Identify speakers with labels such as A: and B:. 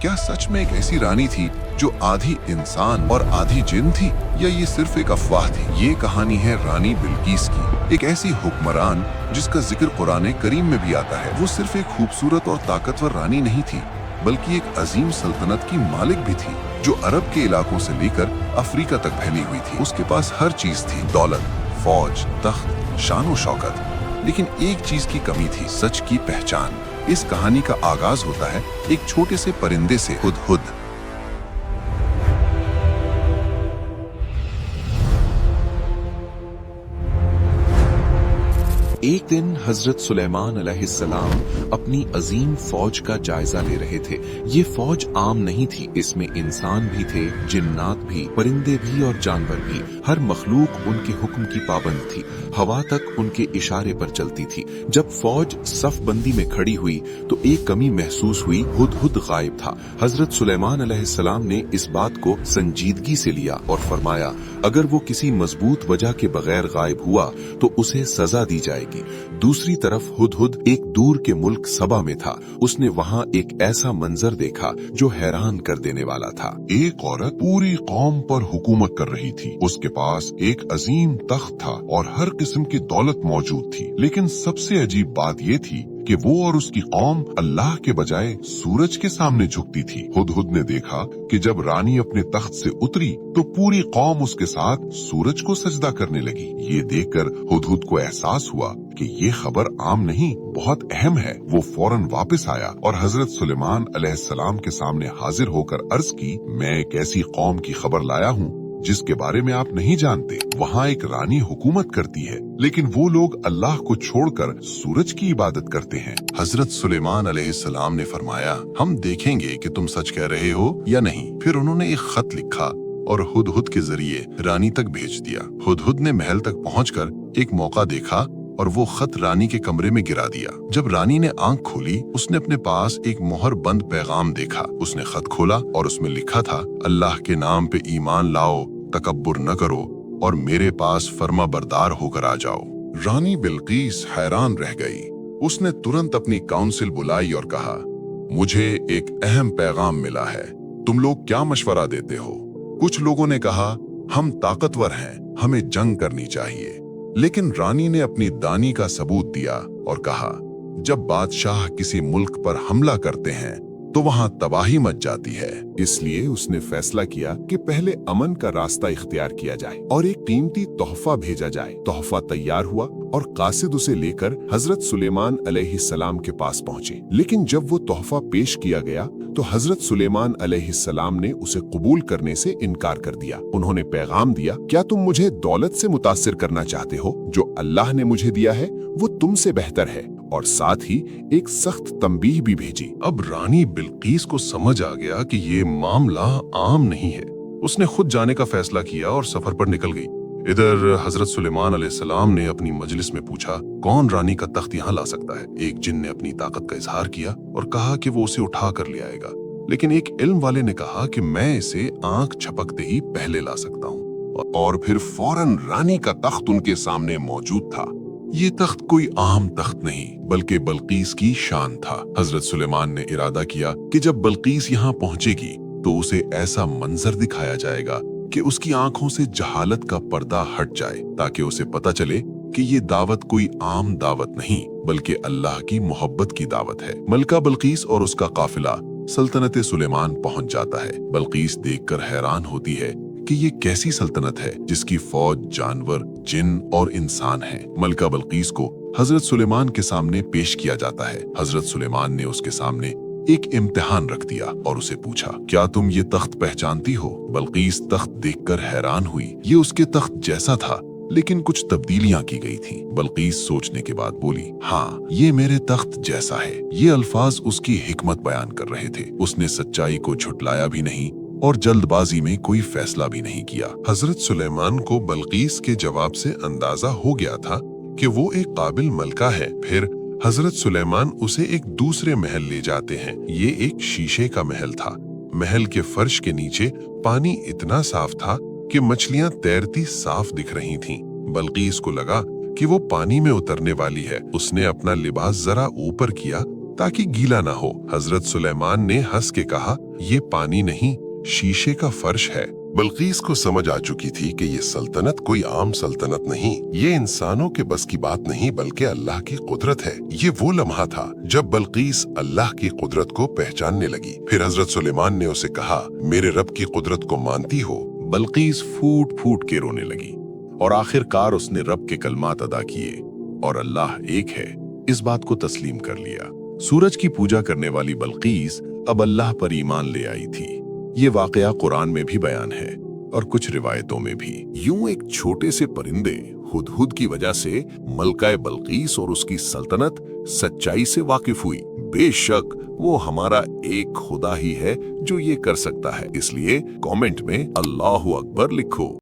A: क्या सच में एक ऐसी रानी थी जो आधी इंसान और आधी जिन थी, या ये सिर्फ एक अफवाह थी? ये कहानी है रानी बिल्किस की, एक ऐसी हुक्मरान जिसका जिक्र कुरान करीम में भी आता है। वो सिर्फ एक खूबसूरत और ताकतवर रानी नहीं थी, बल्कि एक अजीम सल्तनत की मालिक भी थी, जो अरब के इलाकों से लेकर अफ्रीका तक फैली हुई थी। उसके पास हर चीज थी, दौलत, फौज, तख्त, शान और शौकत। लेकिन एक चीज की कमी थी, सच की पहचान। इस कहानी का आगाज होता है एक छोटे से परिंदे से, हुदहुद।
B: एक दिन हजरत सुलेमान अलैहिस्सलाम अपनी अजीम फौज का जायजा ले रहे थे। ये फौज आम नहीं थी, इसमें इंसान भी थे, जिन्नात भी, परिंदे भी और जानवर भी। हर मखलूक उनके हुक्म की पाबंद थी, हवा तक उनके इशारे पर चलती थी। जब फौज सफ बंदी में खड़ी हुई तो एक कमी महसूस हुई, हुदहुद गायब था। हजरत सुलेमान अलैहिस्सलाम ने इस बात को संजीदगी से लिया और फरमाया, अगर वो किसी मजबूत वजह के बगैर गायब हुआ तो उसे सजा दी जाएगी। दूसरी तरफ हुदहुद एक दूर के मुल्क सबा में था। उसने वहाँ एक ऐसा मंजर देखा जो हैरान कर देने वाला था।
C: एक औरत पूरी कौम पर हुकूमत कर रही थी। उसके पास एक अजीम तख्त था और हर किस्म की दौलत मौजूद थी। लेकिन सबसे अजीब बात ये थी कि वो और उसकी कौम अल्लाह के बजाय सूरज के सामने झुकती थी। हुदहुद ने देखा कि जब रानी अपने तख्त से उतरी तो पूरी कौम उसके साथ सूरज को सजदा करने लगी। ये देखकर हुदहुद को एहसास हुआ कि ये खबर आम नहीं, बहुत अहम है। वो फौरन वापस आया और हजरत सुलेमान अलैहिस्सलाम के सामने हाजिर होकर अर्ज की, मैं एक ऐसी कौम की खबर लाया हूँ जिसके बारे में आप नहीं जानते। वहाँ एक रानी हुकूमत करती है, लेकिन वो लोग अल्लाह को छोड़कर सूरज की इबादत करते हैं।
A: हजरत सुलेमान अलैहिस्सलाम ने फरमाया, हम देखेंगे कि तुम सच कह रहे हो या नहीं। फिर उन्होंने एक खत लिखा और हुदहुद के जरिए रानी तक भेज दिया। हुदहुद ने महल तक पहुंचकर एक मौका देखा और वो खत रानी के कमरे में गिरा दिया। जब रानी ने आंख खोली, उसने अपने पास एक मोहर बंद पैगाम देखा। उसने खत खोला और उसमें लिखा था, अल्लाह के नाम पे ईमान लाओ, तकब्बुर न करो और मेरे पास फर्मा बरदार होकर आ जाओ। रानी बिल्किस हैरान रह गई। उसने तुरंत अपनी काउंसिल बुलाई और कहा, मुझे एक अहम पैगाम मिला है, तुम लोग क्या मशवरा देते हो? कुछ लोगों ने कहा, हम ताकतवर हैं, हमें जंग करनी चाहिए। लेकिन रानी ने अपनी दानी का सबूत दिया और कहा, जब बादशाह किसी मुल्क पर हमला करते हैं तो वहाँ तबाही मच जाती है।
B: इसलिए उसने फैसला किया कि पहले अमन का रास्ता इख्तियार किया जाए और एक कीमती तोहफा भेजा जाए। तोहफा तैयार हुआ और कासिद उसे लेकर हजरत सुलेमान अलैहिस्सलाम के पास पहुंचे। लेकिन जब वो तोहफा पेश किया गया तो हजरत सुलेमान अलैहिस्सलाम ने उसे कबूल करने से इनकार कर दिया। उन्होंने पैगाम दिया, क्या तुम मुझे दौलत से मुतासिर करना चाहते हो? जो अल्लाह ने मुझे दिया है वो तुमसे बेहतर है। और साथ ही एक सख्त तंबीह भी भेजी।
A: अब रानी बिल्किस को समझ आ गया कि ये मामला आम नहीं है। उसने खुद जाने का फैसला किया और सफर पर निकल गई। इधर हजरत सुलेमान अलैहिस्सलाम ने अपनी मजलिस में पूछा, कौन रानी का तख्त यहाँ ला सकता है? एक जिन ने अपनी ताकत का इजहार किया और कहा कि वो उसे उठा कर ले आएगा। लेकिन एक इल्म वाले ने कहा कि मैं इसे आंख झपकते ही पहले ला सकता हूँ।
C: और फिर फौरन रानी का तख्त उनके सामने मौजूद था।
A: ये तख्त कोई आम तख्त नहीं, बल्कि बल्कीस की शान था। हजरत सुलेमान ने इरादा किया कि जब बल्कीस यहाँ पहुंचेगी तो उसे ऐसा मंजर दिखाया जाएगा कि उसकी आंखों से जहालत का पर्दा हट जाए, ताकि उसे पता चले कि ये दावत कोई आम दावत नहीं, बल्कि अल्लाह की मोहब्बत की दावत है। मलका बल्कीस और उसका काफिला सल्तनत सुलेमान पहुंच जाता है। बल्कीस देखकर हैरान होती है कि ये कैसी सल्तनत है जिसकी फौज, जानवर, जिन और इंसान है। मलका बल्कीस को हजरत सुलेमान के सामने पेश किया जाता है। हजरत सुलेमान ने उसके सामने एक इम्तिहान रख दिया और उसे पूछा, क्या तुम ये तख्त पहचानती हो? बल्कीस तख्त देखकर हैरान हुई। ये उसके तख्त जैसा था, लेकिन कुछ तब्दीलियां की गई थीं। बल्कीस सोचने के बाद बोली, हाँ, ये मेरे तख्त जैसा है। ये अल्फाज उसकी हिकमत बयान कर रहे थे। उसने सच्चाई को झुटलाया भी नहीं और जल्दबाजी में कोई फैसला भी नहीं किया। हजरत सुलेमान को बल्कीस के जवाब से अंदाजा हो गया था कि वो एक काबिल मलका है। फिर हजरत सुलेमान उसे एक दूसरे महल ले जाते हैं। ये एक शीशे का महल था। महल के फर्श के नीचे पानी इतना साफ था कि मछलियां तैरती साफ दिख रही थीं। बल्कीस को लगा कि वो पानी में उतरने वाली है। उसने अपना लिबास जरा ऊपर किया ताकि गीला ना हो। हजरत सुलेमान ने हंस के कहा, ये पानी नहीं, शीशे का फर्श है।
C: बल्कीस को समझ आ चुकी थी कि ये सल्तनत कोई आम सल्तनत नहीं, ये इंसानों के बस की बात नहीं बल्कि अल्लाह की कुदरत है। ये वो लम्हा था जब बल्कीस अल्लाह की कुदरत को पहचानने लगी। फिर हजरत सुलेमान ने उसे कहा, मेरे रब की कुदरत को मानती हो?
A: बल्कीस फूट फूट के रोने लगी और आखिरकार उसने रब के कलमात अदा किए और अल्लाह एक है इस बात को तस्लीम कर लिया। सूरज की पूजा करने वाली बल्कीस अब अल्लाह पर ईमान ले आई थी। ये वाकया कुरान में भी बयान है और कुछ रिवायतों में भी।
D: यूं एक छोटे से परिंदे हुदहुद की वजह से मलका बल्कीस और उसकी सल्तनत सच्चाई से वाकिफ हुई। बेशक वो हमारा एक खुदा ही है जो ये कर सकता है, इसलिए कमेंट में अल्लाहु अकबर लिखो।